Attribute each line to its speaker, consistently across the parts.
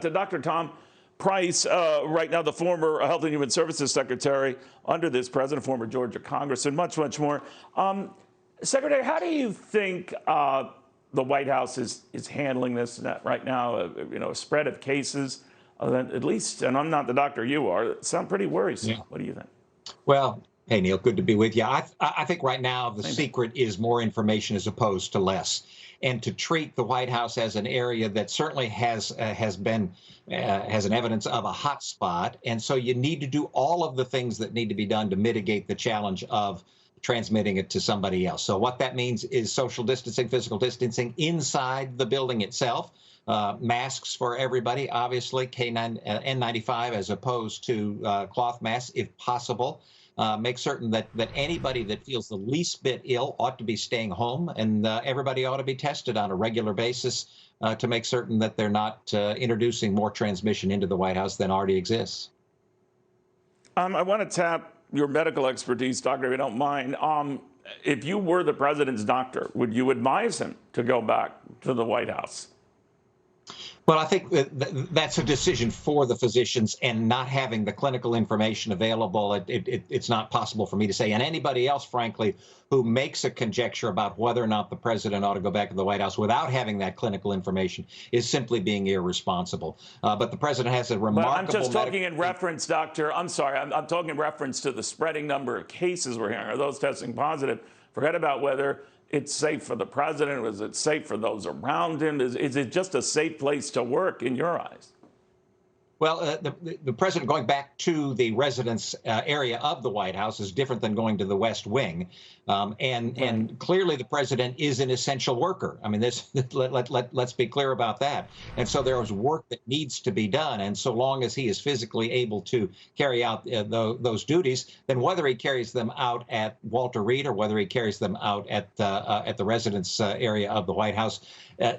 Speaker 1: To Dr. Tom Price, right now the former Health and Human Services Secretary under this president, former Georgia Congressman, much, much more. Secretary, how do you think the White House is handling this right now? A spread of cases, at least, and I'm not the doctor you are, sound pretty worrisome. Yeah. What do you think?
Speaker 2: Well, hey, Neil, good to be with you. I think right now the secret is more information as opposed to less. And to treat the White House as an area that certainly has an evidence of a hot spot. And so you need to do all of the things that need to be done to mitigate the challenge of transmitting it to somebody else. So what that means is social distancing, physical distancing inside the building itself, masks for everybody, obviously, N95 as opposed to cloth masks if possible. Make certain that anybody that feels the least bit ill ought to be staying home, and everybody ought to be tested on a regular basis to make certain that they're not introducing more transmission into the White House than already exists.
Speaker 1: I want to tap your medical expertise, doctor, if you don't mind. If you were the president's doctor, would you advise him to go back to the White House?
Speaker 2: Well, I think that's a decision for the physicians, and not having the clinical information available, it's not possible for me to say. And anybody else, frankly, who makes a conjecture about whether or not the president ought to go back to the White House without having that clinical information is simply being irresponsible. But the president has a remarkable...
Speaker 1: But I'm just talking in reference, doctor. I'm sorry. I'm talking in reference to the spreading number of cases we're hearing. Are those testing positive? Forget about whether it's safe for the president. Is it safe for those around him? Is it just a safe place to work in your eyes?
Speaker 2: Well, the president going back to the residence area of the White House is different than going to the West Wing. And clearly the president is an essential worker. I mean, let's be clear about that. And so there is work that needs to be done. And so long as he is physically able to carry out those duties, then whether he carries them out at Walter Reed or whether he carries them out at the residence area of the White House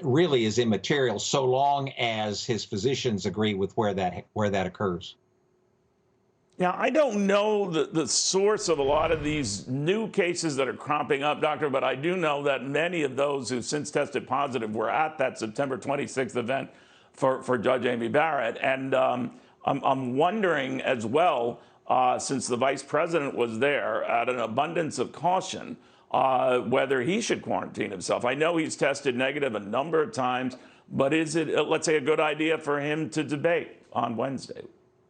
Speaker 2: really is immaterial, so long as his physicians agree with where that occurs.
Speaker 1: Yeah, I don't know the source of a lot of these new cases that are cropping up, doctor, but I do know that many of those who since tested positive were at that September 26th event for Judge Amy Barrett. And I'm wondering as well, since the vice president was there, at an abundance of caution, whether he should quarantine himself. I know he's tested negative a number of times, but is it, let's say, a good idea for him to debate on Wednesday?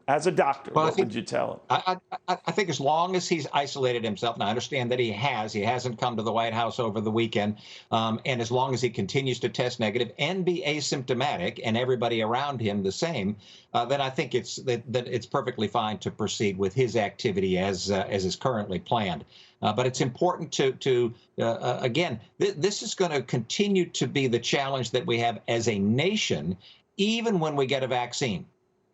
Speaker 1: As a doctor, what would you tell him?
Speaker 2: I think as long as he's isolated himself, and I understand that he hasn't come to the White House over the weekend, and as long as he continues to test negative and be asymptomatic, and everybody around him the same, then I think it's perfectly fine to proceed with his activity as is currently planned. But it's important to again, this is going to continue to be the challenge that we have as a nation, even when we get a vaccine.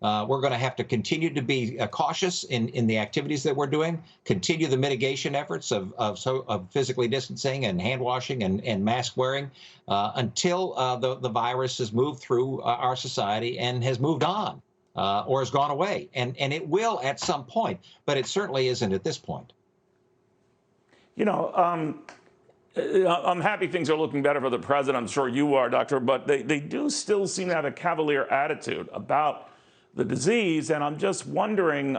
Speaker 2: We're going to have to continue to be cautious in the activities that we're doing, continue the mitigation efforts of physically distancing and hand washing and mask wearing until the virus has moved through our society and has moved on or has gone away. And it will at some point, but it certainly isn't at this point.
Speaker 1: You know, I'm happy things are looking better for the president. I'm sure you are, doctor, but they do still seem to have a cavalier attitude about the disease. And I'm just wondering,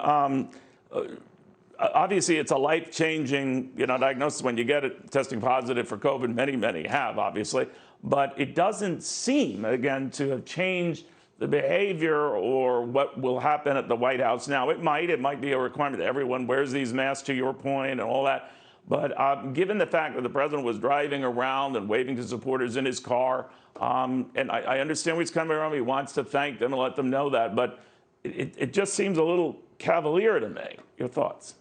Speaker 1: obviously it's a life-changing, diagnosis when you get it testing positive for COVID. Many have, obviously, but it doesn't seem, again, to have changed the behavior or what will happen at the White House. Now, it might be a requirement that everyone wears these masks, to your point, and all that. But given the fact that the president was driving around and waving to supporters in his car, and I understand where he's coming from, he wants to thank them and let them know that, but it just seems a little cavalier to me. Your thoughts?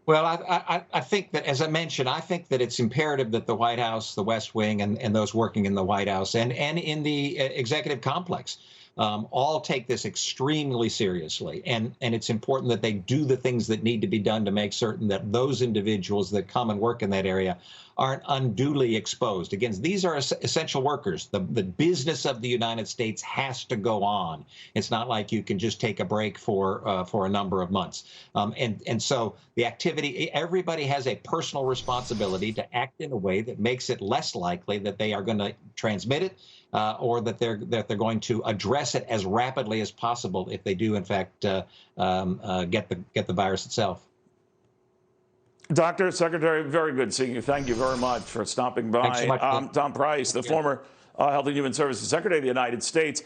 Speaker 2: Well, I think that, as I mentioned, I think that it's imperative that the White House, the West Wing, and those working in the White House and in the executive complex all take this extremely seriously. And it's important that they do the things that need to be done to make certain that those individuals that come and work in that area aren't unduly exposed. Again, these are essential workers. The business of the United States has to go on. It's not like you can just take a break for a number of months. And so the activity, everybody has a personal responsibility to act in a way that makes it less likely that they are going to transmit it or that they're going to address it as rapidly as possible if they do, in fact, get the virus itself.
Speaker 1: Dr. Secretary, very good seeing you. Thank you very much for stopping by.
Speaker 2: Thanks so much.
Speaker 1: Tom Price, the former Health and Human Services Secretary of the United States.